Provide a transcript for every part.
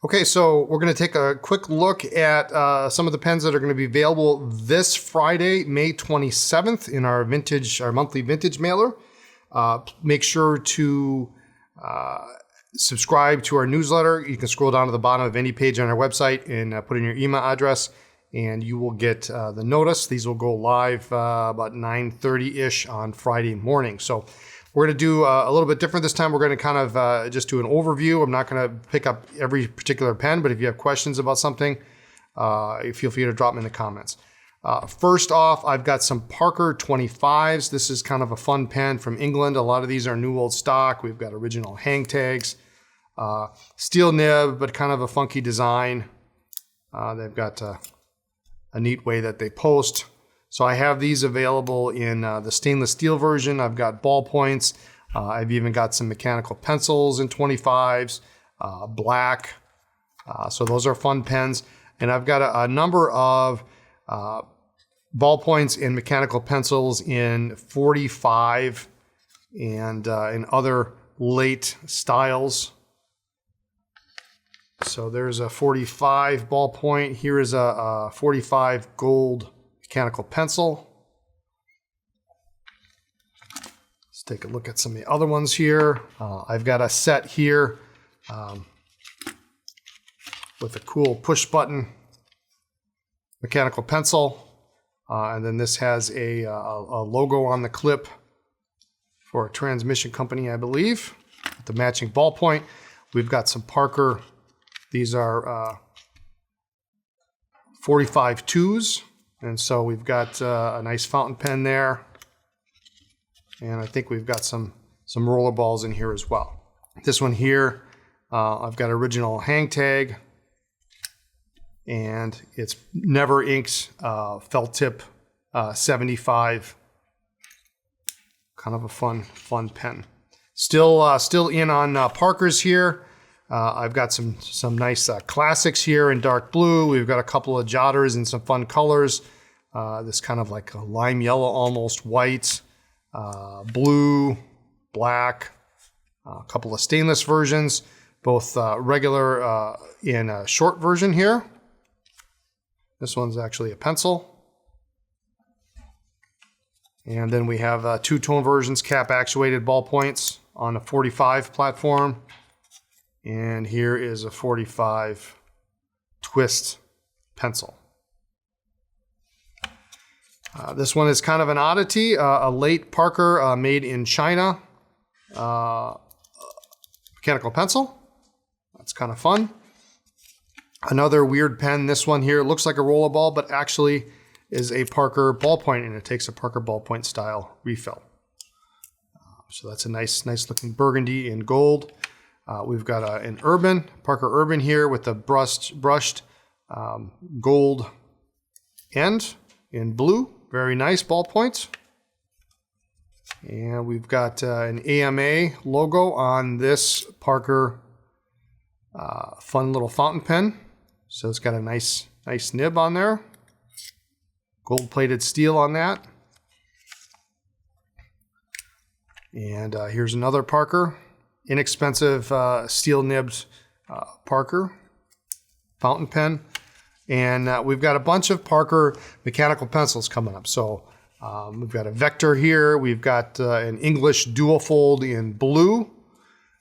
Okay, so we're going to take a quick look at some of the pens that are going to be available this Friday, May 27th, in our monthly vintage mailer. Make sure to subscribe to our newsletter. You can scroll down to the bottom of any page on our website and put in your email address, and you will get the notice. These will go live about 9:30-ish on Friday morning. So we're going to do a little bit different this time. We're going to kind of just do an overview. I'm not going to pick up every particular pen, but if you have questions about something, feel free to drop them in the comments. First off, I've got some Parker 25s. This is kind of a fun pen from England. A lot of these are new old stock. We've got original hang tags, steel nib, but kind of a funky design. They've got a neat way that they post. So I have these available in the stainless steel version. I've got ballpoints. I've even got some mechanical pencils in 25s, black. So those are fun pens. And I've got a number of ballpoints and mechanical pencils in 45 and in other late styles. So there's a 45 ballpoint. Here is a 45 gold mechanical pencil. Let's take a look at some of the other ones here. I've got a set here with a cool push button mechanical pencil. And then this has a logo on the clip for a transmission company, I believe. With the matching ballpoint. We've got some Parker. These are 45 twos. And so we've got a nice fountain pen there. And I think we've got some roller balls in here as well. This one here, I've got original hang tag. And it's Never Inks felt tip 75. Kind of a fun pen. Still in on Parker's here. I've got some nice classics here in dark blue. We've got a couple of jotters in some fun colors. This kind of like a lime yellow, almost white, blue, black, a couple of stainless versions, both regular in a short version here. This one's actually a pencil. And then we have two-tone versions, cap-actuated ballpoints on a 45 platform. And here is a 45 twist pencil. This one is kind of an oddity, a late Parker made in China mechanical pencil. That's kind of fun. Another weird pen, this one here, looks like a rollerball, but actually is a Parker ballpoint, and it takes a Parker ballpoint style refill. So that's a nice looking burgundy in gold. We've got an Parker Urban here with the brushed gold end in blue. Very nice ballpoint. And we've got an AMA logo on this Parker fun little fountain pen. So it's got a nice nib on there. Gold-plated steel on that. And here's another Parker. Inexpensive steel nibbed Parker fountain pen. And we've got a bunch of Parker mechanical pencils coming up. So we've got a Vector here. We've got an English dual fold in blue.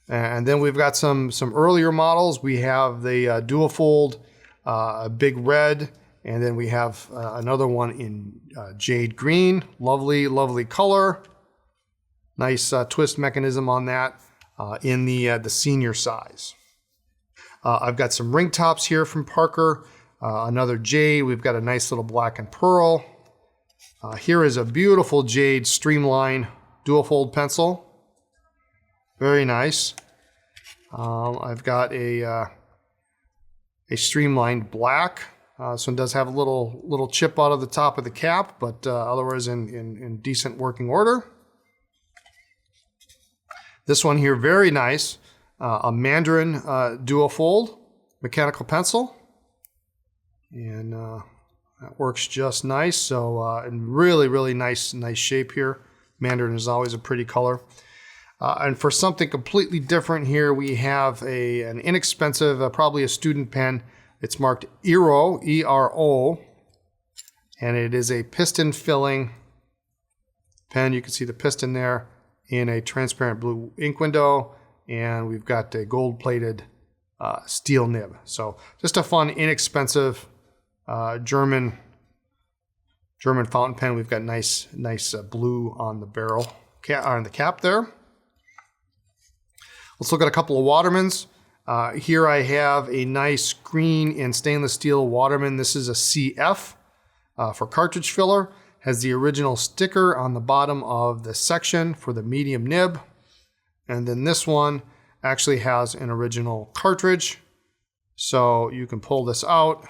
And then we've got some earlier models. We have the dual fold, a big red. And then we have another one in jade green. Lovely color. Nice twist mechanism on that in the senior size. I've got some ring tops here from Parker. Another jade. We've got a nice little black and pearl. Here is a beautiful jade streamline dual fold pencil. Very nice. I've got a streamlined black. This one does have a little chip out of the top of the cap, but otherwise in decent working order. This one here, very nice. A Mandarin dual fold mechanical pencil. And that works just nice. So, and really nice shape here. Mandarin is always a pretty color. And for something completely different here, we have an inexpensive, probably a student pen. It's marked Eero, E-R-O, and it is a piston filling pen. You can see the piston there in a transparent blue ink window, and we've got a gold-plated steel nib. So just a fun, inexpensive German fountain pen. We've got nice blue on the barrel, on the cap there. Let's look at a couple of Watermans. Here I have a nice green and stainless steel Waterman. This is a CF for cartridge filler. Has the original sticker on the bottom of the section for the medium nib. And then this one actually has an original cartridge. So you can pull this out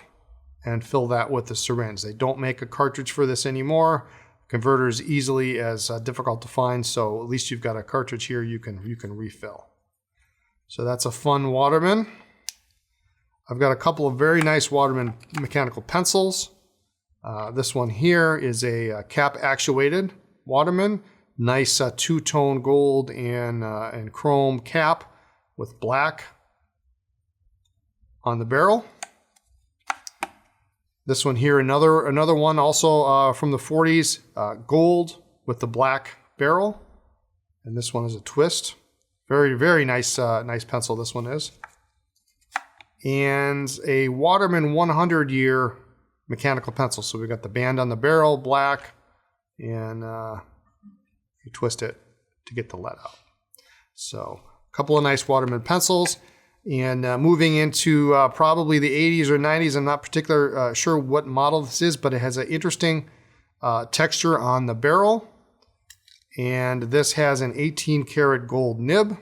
and fill that with the syringe. They don't make a cartridge for this anymore. Converters easily as difficult to find. So at least you've got a cartridge here you can refill. So that's a fun Waterman. I've got a couple of very nice Waterman mechanical pencils. This one here is a cap actuated Waterman. Nice two-tone gold and chrome cap with black on the barrel. This one here, another one also from the 40s, gold with the black barrel. And this one is a twist. Very, very nice pencil this one is. And a Waterman 100-year mechanical pencil. So we've got the band on the barrel, black, and you twist it to get the lead out. So a couple of nice Waterman pencils. And moving into probably the 80s or 90s, I'm not particularly sure what model this is, but it has an interesting texture on the barrel. And this has an 18 karat gold nib,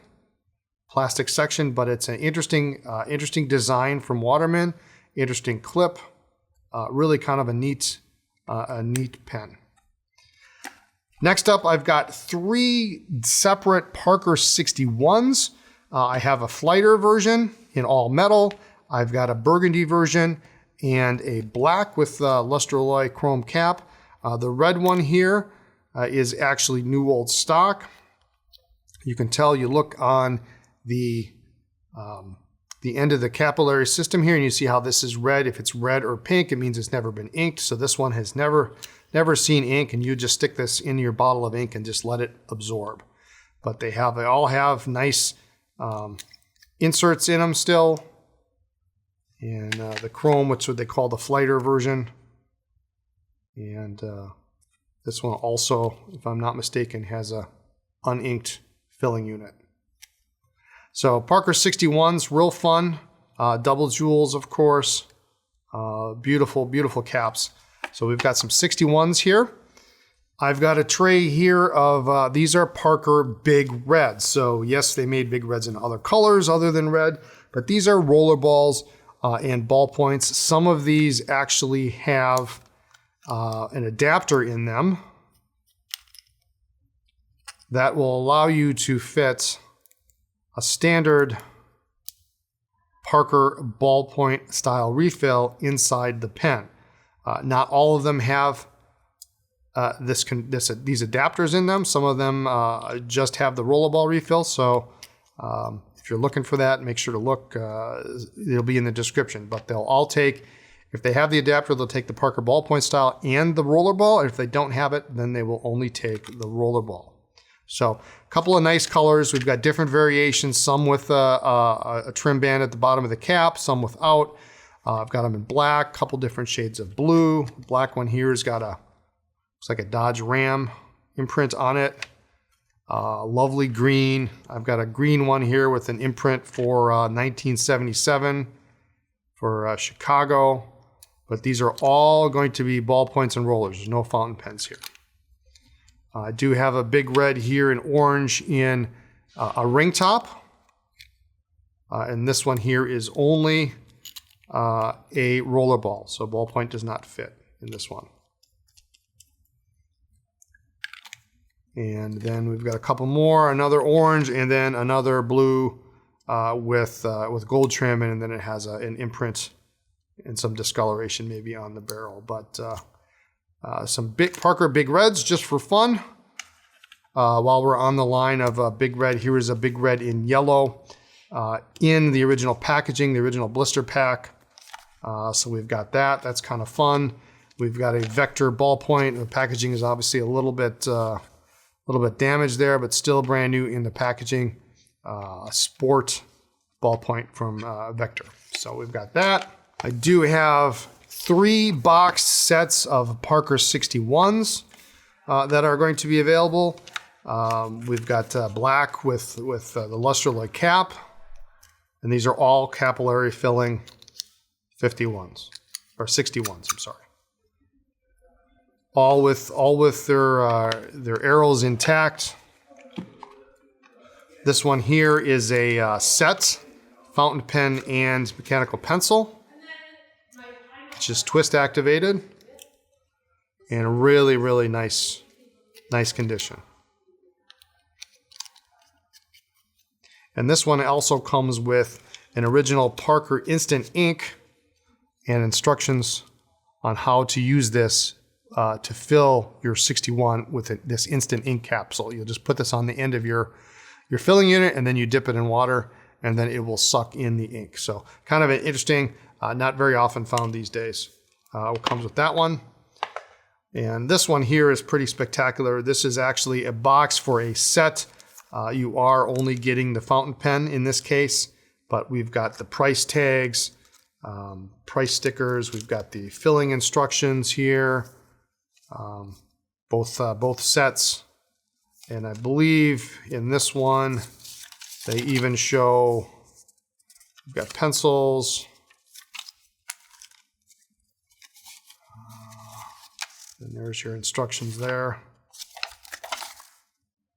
plastic section, but it's an interesting design from Waterman, interesting clip, really kind of a neat pen. Next up, I've got 3 separate Parker 61s. I have a Flighter version in all metal. I've got a burgundy version and a black with luster alloy chrome cap. The red one here is actually new old stock. You can tell, you look on the end of the capillary system here and you see how this is red. If it's red or pink, it means it's never been inked. So this one has never seen ink, and you just stick this in your bottle of ink and just let it absorb. But they all have nice inserts in them still. And the chrome, which what they call the Flighter version. And this one also, if I'm not mistaken, has a uninked filling unit. So Parker 61s, real fun. Double jewels, of course. Beautiful, beautiful caps. So we've got some 61s here. I've got a tray here of, these are Parker Big Reds. So yes, they made Big Reds in other colors other than red, but these are roller balls and ballpoints. Some of these actually have an adapter in them that will allow you to fit a standard Parker ballpoint style refill inside the pen. Not all of them have these adapters in them. Some of them just have the rollerball refill. So if you're looking for that, make sure to look. It'll be in the description. But they'll all take, if they have the adapter, they'll take the Parker ballpoint style and the rollerball. And if they don't have it, then they will only take the rollerball. So a couple of nice colors. We've got different variations, some with a trim band at the bottom of the cap, some without. I've got them in black, a couple different shades of blue. The black one here has got looks like a Dodge Ram imprint on it. Lovely green. I've got a green one here with an imprint for 1977 for Chicago. But these are all going to be ballpoints and rollers. There's no fountain pens here. I do have a big red here in orange in a ring top. And this one here is only a roller ball. So ballpoint does not fit in this one. And then we've got a couple more, another orange, and then another blue with gold trim, and then it has an imprint and some discoloration maybe on the barrel. But some big Parker Big Reds just for fun. while we're on the line of Big Red, here is a Big Red in yellow in the original packaging, the original blister pack. So we've got that. That's kind of fun. We've got a Vector ballpoint. The packaging is obviously a little bit damaged there, but still brand new in the packaging. Sport ballpoint from Vector. So we've got that. I do have 3 boxed sets of Parker 61s that are going to be available. We've got black with the Lustraloid cap, and these are all capillary filling 51s or 61s. I'm sorry. All with their arrows intact. This one here is a set fountain pen and mechanical pencil. It's just twist activated and really, really nice condition. And this one also comes with an original Parker Instant Ink and instructions on how to use this to fill your 61 with this instant ink capsule. You'll just put this on the end of your filling unit, and then you dip it in water, and then it will suck in the ink. So kind of an interesting, not very often found these days. It comes with that one. And this one here is pretty spectacular. This is actually a box for a set. You are only getting the fountain pen in this case, but we've got the price tags, price stickers. We've got the filling instructions here, both sets. And I believe in this one, they even show, we've got pencils. And there's your instructions there.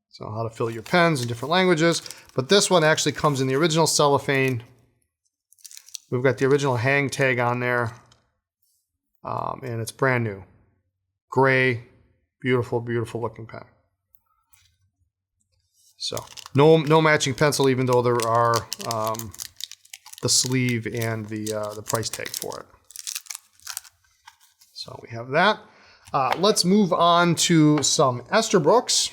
So how to fill your pens in different languages. But this one actually comes in the original cellophane. We've got the original hang tag on there. And it's brand new. Gray, beautiful, beautiful looking pen. So no matching pencil, even though there are the sleeve and the price tag for it. So we have that. Let's move on to some Esterbrook's.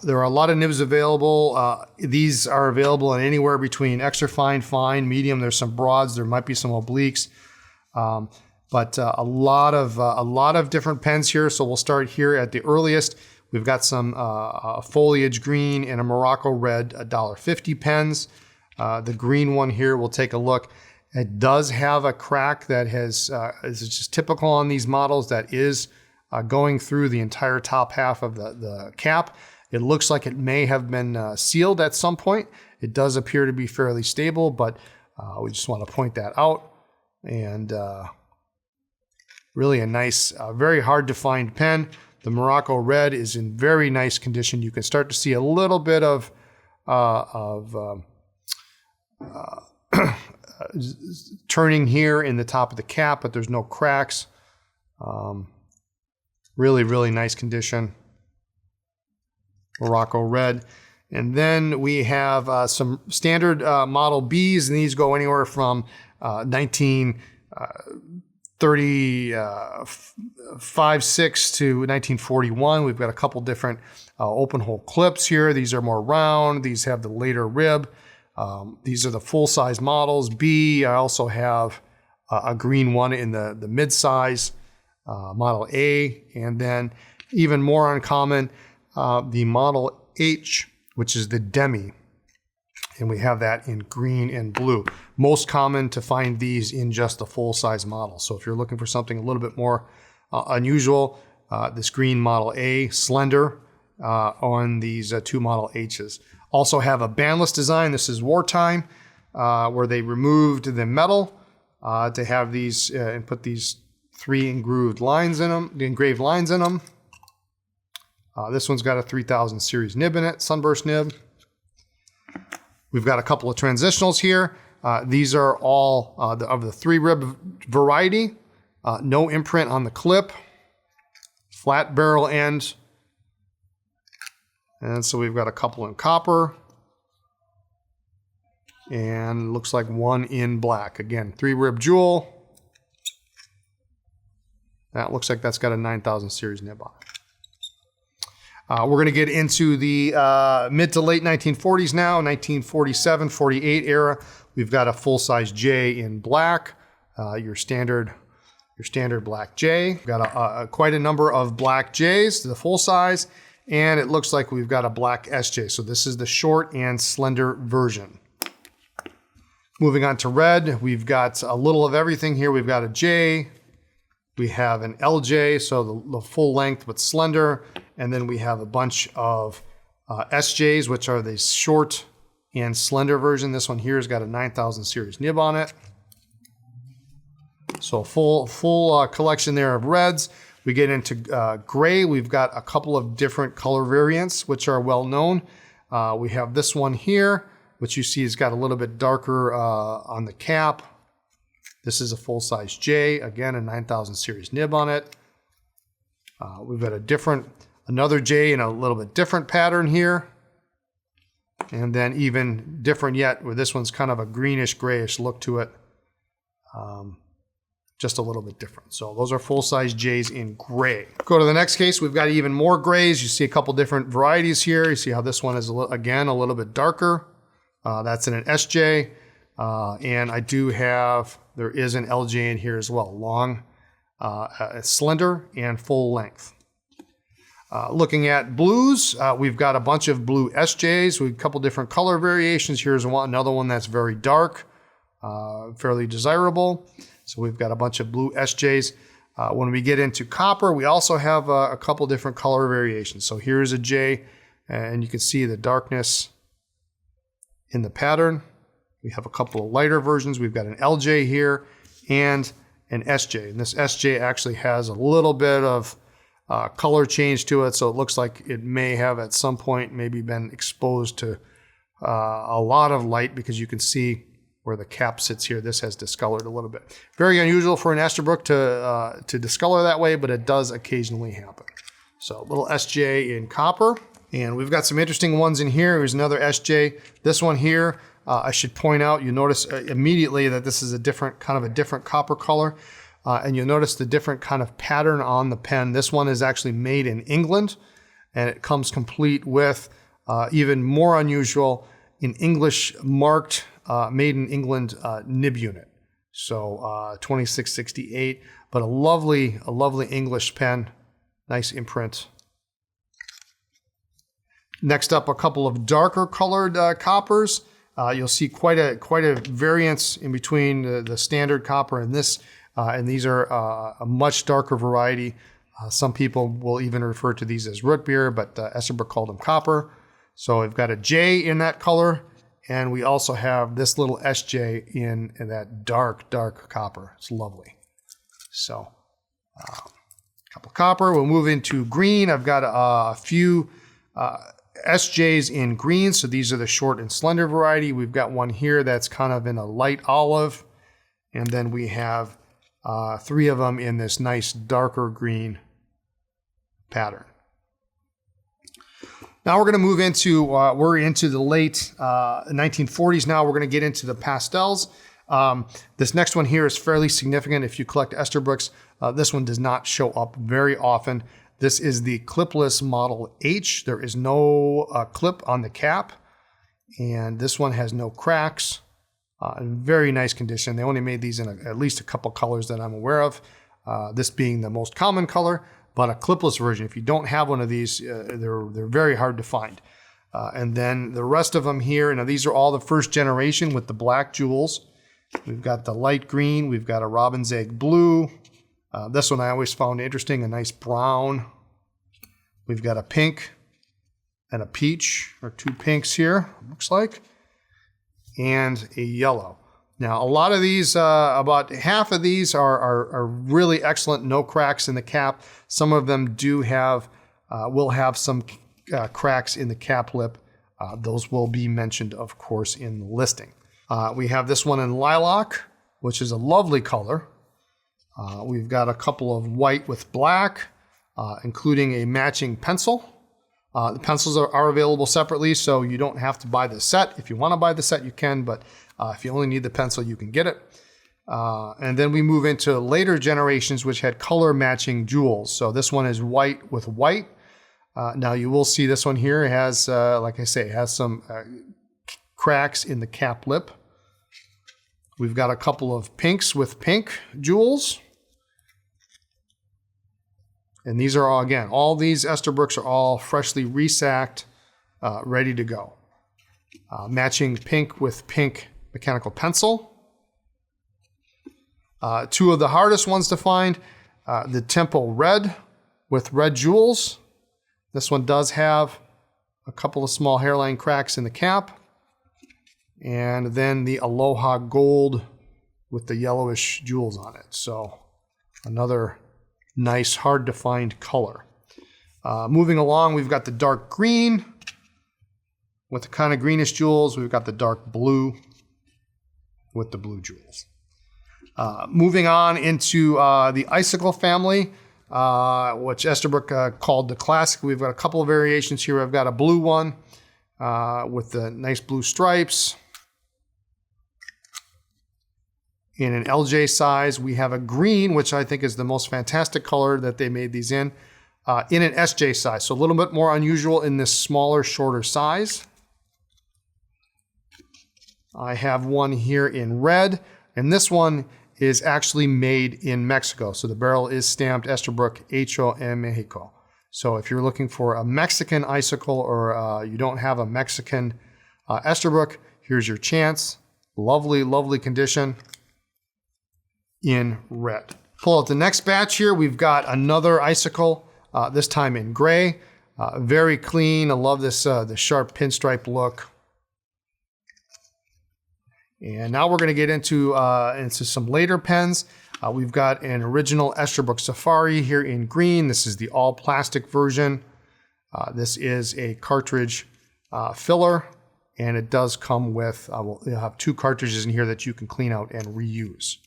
There are a lot of nibs available. These are available in anywhere between extra fine, fine, medium. There's some broads. There might be some obliques, but a lot of different pens here. So we'll start here at the earliest. We've got some foliage green and a Morocco red $1.50 pens. The green one here, we'll take a look. It does have a crack that is just typical on these models. That is going through the entire top half of the cap. It looks like it may have been sealed at some point. It does appear to be fairly stable, but we just want to point that out. And really a nice, very hard to find pen. The Morocco red is in very nice condition. You can start to see a little bit of turning here in the top of the cap, but there's no cracks. Really, really nice condition. Morocco red. And then we have some standard Model Bs, and these go anywhere from 1935-6 to 1941. We've got a couple different open hole clips here. These are more round. These have the later rib. These are the full-size models. B, I also have a green one in the mid-size Model A, and then even more uncommon, the Model H, which is the Demi, and we have that in green and blue. Most common to find these in just the full-size model. So if you're looking for something a little bit more unusual, this green Model A, slender, on these two Model H's. Also have a bandless design. This is Wartime, where they removed the metal to have these and put these 3 engraved lines in them. This one's got a 3000 series nib in it, sunburst nib. We've got a couple of transitionals here. These are all of the 3-rib variety. No imprint on the clip. Flat barrel end. And so we've got a couple in copper. And looks like one in black. Again, 3-rib jewel. That looks like that's got a 9000 series nib on it. We're going to get into the mid to late 1940s now, 1947, 48 era. We've got a full-size J in black, your standard black J. We've got quite a number of black Js, the full size, and it looks like we've got a black SJ. So this is the short and slender version. Moving on to red, we've got a little of everything here. We've got a J, we have an LJ, so the full length but slender, and then we have a bunch of SJs, which are the short and slender version. This one here has got a 9000 series nib on it. So full collection there of reds. We get into gray. We've got a couple of different color variants, which are well known. We have this one here, which you see has got a little bit darker on the cap. This is a full-size J, again a 9000 series nib on it. We've got another J in a little bit different pattern here. And then even different yet, where this one's kind of a greenish grayish look to it. Just a little bit different. So those are full-size J's in gray. Go to the next case. We've got even more grays. You see a couple different varieties here. You see how this one is, again, a little bit darker. That's in an SJ. And there is an LJ in here as well. Long, slender, and full length. Looking at blues, we've got a bunch of blue SJs with a couple different color variations. Here's another one that's very dark, fairly desirable. So we've got a bunch of blue SJs. When we get into copper, we also have a couple different color variations. So here's a J, and you can see the darkness in the pattern. We have a couple of lighter versions. We've got an LJ here and an SJ. And this SJ actually has a little bit of color change to it, so it looks like it may have at some point maybe been exposed to a lot of light, because you can see where the cap sits here. This has discolored a little bit. Very unusual for an Esterbrook to discolor that way, but it does occasionally happen. So a little SJ in copper. And we've got some interesting ones in here. Here's another SJ. This one here, I should point out, you notice immediately that this is a different copper color. And you'll notice the different kind of pattern on the pen. This one is actually made in England, and it comes complete with, even more unusual, an English marked, made in England nib unit. So 2668, but a lovely English pen, nice imprint. Next up, a couple of darker colored coppers. You'll see quite a variance in between the standard copper and this. And these are a much darker variety. Some people will even refer to these as root beer, but Esterbrook called them copper. So we've got a J in that color, and we also have this little SJ in that dark copper. It's lovely. So a couple copper. We'll move into green. I've got a few SJs in green. So these are the short and slender variety. We've got one here that's kind of in a light olive, and then we have three of them in this nice darker green pattern. Now we're going to move into, we're into the late 1940s now. We're going to get into the pastels. This next one here is fairly significant if you collect Esterbrook's. This one does not show up very often. This is the clipless Model H. There is no clip on the cap, and this one has no cracks. In very nice condition. They only made these in at least a couple colors that I'm aware of, this being the most common color, but a clipless version. If you don't have one of these, they're very hard to find. And then the rest of them here, now these are all the first generation with the black jewels. We've got the light green, we've got a robin's egg blue. This one I always found interesting, a nice brown. We've got a pink and a peach, or two pinks here, looks like, and a yellow. Now, a lot of these, about half of these are really excellent, no cracks in the cap. Some of them do have, will have some cracks in the cap lip. Those will be mentioned, of course, in the listing. We have this one in lilac, which is a lovely color. We've got a couple of white with black, including a matching pencil. The pencils are available separately, so you don't have to buy the set. If you want to buy the set, you can, but if you only need the pencil, you can get it. And then we move into later generations, which had color matching jewels. So this one is white with white. Now you will see this one here has, like I say, has some cracks in the cap lip. We've got a couple of pinks with pink jewels. And these are all, again, all these Esterbrook's are all freshly resacked, ready to go. Matching pink with pink mechanical pencil. Two of the hardest ones to find, the Tempo Red with red jewels. This one does have a couple of small hairline cracks in the cap. And then the Aloha Gold with the yellowish jewels on it. So another nice, hard to find color. Moving along, we've got the dark green with the kind of greenish jewels. We've got the dark blue with the blue jewels. Moving on into the Icicle family, which Esterbrook called the Classic. We've got a couple of variations here. I've got a blue one with the nice blue stripes. In an LJ size, we have a green, which I think is the most fantastic color that they made these in an SJ size. So a little bit more unusual in this smaller, shorter size. I have one here in red, and this one is actually made in Mexico. So the barrel is stamped Esterbrook Hecho en Mexico. So if you're looking for a Mexican icicle or you don't have a Mexican Esterbrook, here's your chance. Lovely, lovely condition in red. Pull out the next batch here. We've got another icicle, this time in gray. Very clean. I love this the sharp pinstripe look. And now we're going to get into some later pens. We've got an original Esterbrook Safari here in green. This is the all plastic version. This is a cartridge filler, and it does come with, you'll have 2 cartridges in here that you can clean out and reuse.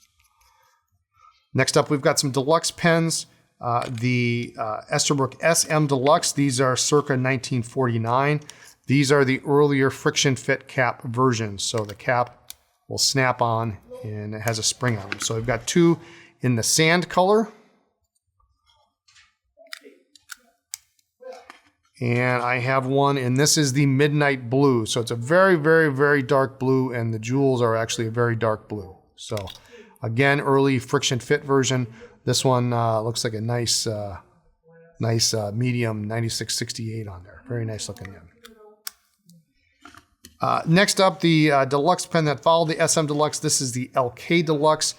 Next up, we've got some deluxe pens. The Esterbrook SM Deluxe. These are circa 1949. These are the earlier friction fit cap versions. So the cap will snap on and it has a spring on them. So I've got 2 in the sand color. And I have one, and this is the midnight blue. So it's a very, very, very dark blue, and the jewels are actually a very dark blue. So again, early friction fit version. This one looks like a nice medium 9668 on there. Very nice looking in. Next up, the deluxe pen that followed the SM Deluxe. This is the LK Deluxe.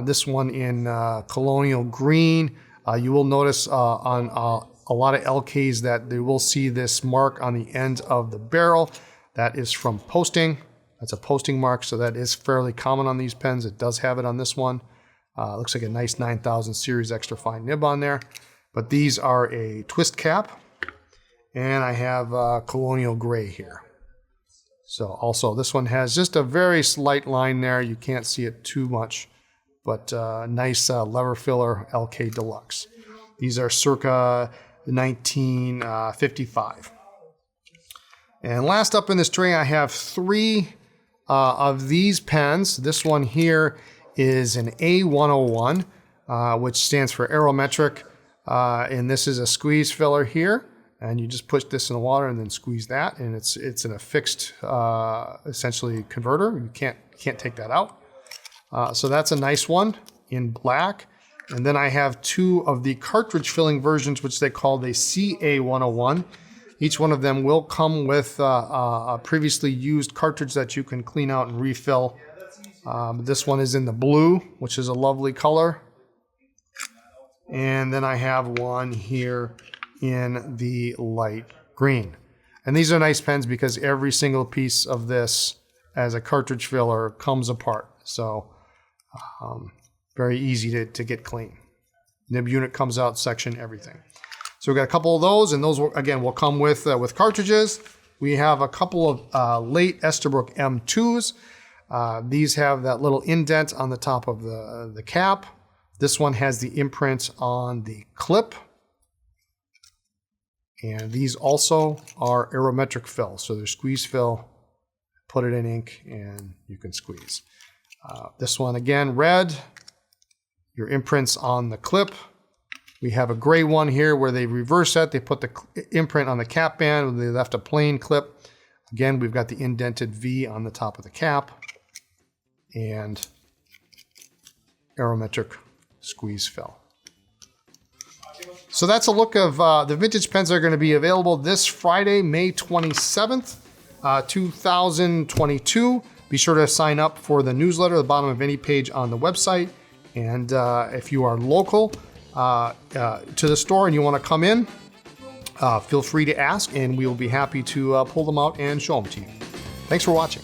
This one in colonial green. You will notice on a lot of LKs that they will see this mark on the end of the barrel. That is from posting. That's a posting mark, so that is fairly common on these pens. It does have it on this one. Looks like a nice 9000 series extra fine nib on there. But these are a twist cap. And I have colonial gray here. So also this one has just a very slight line there. You can't see it too much, but nice lever filler LK Deluxe. These are circa 1955. And last up in this tray, I have 3 of these pens. This one here is an A101, which stands for aerometric. And this is a squeeze filler here. And you just push this in the water and then squeeze that, and it's in a fixed, essentially converter. You can't take that out. So that's a nice one in black. And then I have 2 of the cartridge filling versions, which they call the CA101. Each one of them will come with a previously used cartridge that you can clean out and refill. This one is in the blue, which is a lovely color. And then I have one here in the light green. And these are nice pens because every single piece of this as a cartridge filler comes apart. So very easy to get clean. Nib unit comes out, section, everything. So we've got a couple of those, and those will, again, will come with cartridges. We have a couple of late Esterbrook M2s. These have that little indent on the top of the cap. This one has the imprint on the clip. And these also are aerometric fill. So they're squeeze fill, put it in ink, and you can squeeze. This one, again, red. Your imprints on the clip. We have a gray one here where they reverse it. They put the imprint on the cap band. They left a plain clip. Again, we've got the indented V on the top of the cap and aerometric squeeze fill. So that's a look of the vintage pens that are going to be available this Friday, May 27th, 2022. Be sure to sign up for the newsletter at the bottom of any page on the website. And if you are local to the store and you want to come in, feel free to ask, and we will be happy to pull them out and show them to you. Thanks for watching.